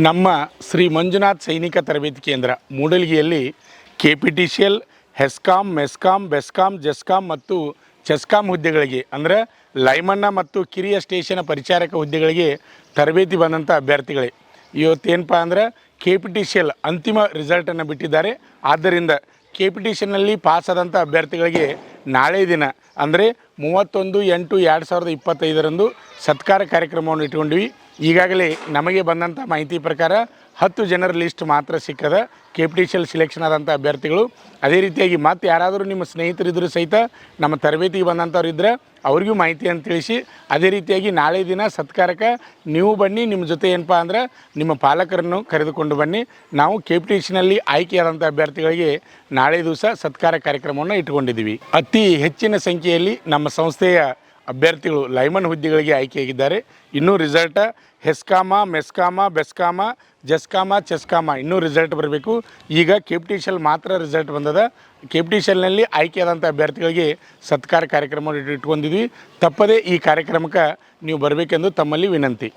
ನಮ್ಮ ಶ್ರೀ ಮಂಜುನಾಥ್ ಸೈನಿಕ ತರಬೇತಿ ಕೇಂದ್ರ ಮೂಡಲಗಿಯಲ್ಲಿ KPTCL, ಹೆಸ್ಕಾಂ, ಮೆಸ್ಕಾಂ, ಬೆಸ್ಕಾಂ, ಜೆಸ್ಕಾಂ ಮತ್ತು ಚೆಸ್ಕಾಂ ಹುದ್ದೆಗಳಿಗೆ ಅಂದರೆ ಲೈಮನ್ನ ಮತ್ತು ಕಿರಿಯ ಸ್ಟೇಷನ್ ಪರಿಚಾರಕ ಹುದ್ದೆಗಳಿಗೆ ತರಬೇತಿ ಬಂದಂಥ ಅಭ್ಯರ್ಥಿಗಳೇ ಇವತ್ತೇನಪ್ಪ ಅಂದ್ರೆ KPTCL ಅಂತಿಮ ರಿಸಲ್ಟನ್ನು ಬಿಟ್ಟಿದ್ದಾರೆ. ಆದ್ದರಿಂದ KPTCLನಲ್ಲಿ ಪಾಸ್ ಆದಂಥ ಅಭ್ಯರ್ಥಿಗಳಿಗೆ ನಾಳೆ ದಿನ ಅಂದರೆ 31/8/2025 ಸತ್ಕಾರ ಕಾರ್ಯಕ್ರಮವನ್ನು ಇಟ್ಕೊಂಡ್ವಿ. ಈಗಾಗಲೇ ನಮಗೆ ಬಂದಂಥ ಮಾಹಿತಿ ಪ್ರಕಾರ 10 ಜನರ ಲಿಸ್ಟ್ ಮಾತ್ರ ಸಿಕ್ಕದ KPTCL ಸಿಲೆಕ್ಷನ್ ಆದಂಥ ಅಭ್ಯರ್ಥಿಗಳು. ಅದೇ ರೀತಿಯಾಗಿ ಮತ್ತು ಯಾರಾದರೂ ನಿಮ್ಮ ಸ್ನೇಹಿತರಿದ್ದರೂ ಸಹಿತ ನಮ್ಮ ತರಬೇತಿಗೆ ಬಂದಂಥವ್ರು ಇದ್ದರೆ ಅವ್ರಿಗೂ ಮಾಹಿತಿಯನ್ನು ತಿಳಿಸಿ. ಅದೇ ರೀತಿಯಾಗಿ ನಾಳೆ ದಿನ ಸತ್ಕಾರಕ್ಕೆ ನೀವು ಬನ್ನಿ, ನಿಮ್ಮ ಜೊತೆ ಏನಪ್ಪ ಅಂದ್ರೆ ನಿಮ್ಮ ಪಾಲಕರನ್ನು ಕರೆದುಕೊಂಡು ಬನ್ನಿ. ನಾವು KPTCLನಲ್ಲಿ ಆಯ್ಕೆಯಾದಂಥ ಅಭ್ಯರ್ಥಿಗಳಿಗೆ ನಾಳೆ ದಿವಸ ಸತ್ಕಾರ ಕಾರ್ಯಕ್ರಮವನ್ನು ಇಟ್ಕೊಂಡಿದ್ದೀವಿ. ಅತಿ ಹೆಚ್ಚಿನ ಸಂಖ್ಯೆಯಲ್ಲಿ ನಮ್ಮ ಸಂಸ್ಥೆಯ ಅಭ್ಯರ್ಥಿಗಳು ಲೈಮನ್ ಹುದ್ದೆಗಳಿಗೆ ಆಯ್ಕೆಯಾಗಿದ್ದಾರೆ. ಇನ್ನೂ ರಿಸಲ್ಟ ಹೆಸ್ಕಾಮ, ಮೆಸ್ಕಾಮ, ಬೆಸ್ಕಾಮ, ಜೆಸ್ಕಾಮ, ಚೆಸ್ಕಾಮ ಇನ್ನೂ ರಿಸಲ್ಟ್ ಬರಬೇಕು. ಈಗ KPTCL ಮಾತ್ರ ರಿಸಲ್ಟ್ ಬಂದದ. KPTCLನಲ್ಲಿ ಆಯ್ಕೆಯಾದಂಥ ಅಭ್ಯರ್ಥಿಗಳಿಗೆ ಸತ್ಕಾರ ಕಾರ್ಯಕ್ರಮ ಇಟ್ಕೊಂಡಿದ್ವಿ. ತಪ್ಪದೇ ಈ ಕಾರ್ಯಕ್ರಮಕ್ಕೆ ನೀವು ಬರಬೇಕೆಂದು ತಮ್ಮಲ್ಲಿ ವಿನಂತಿ.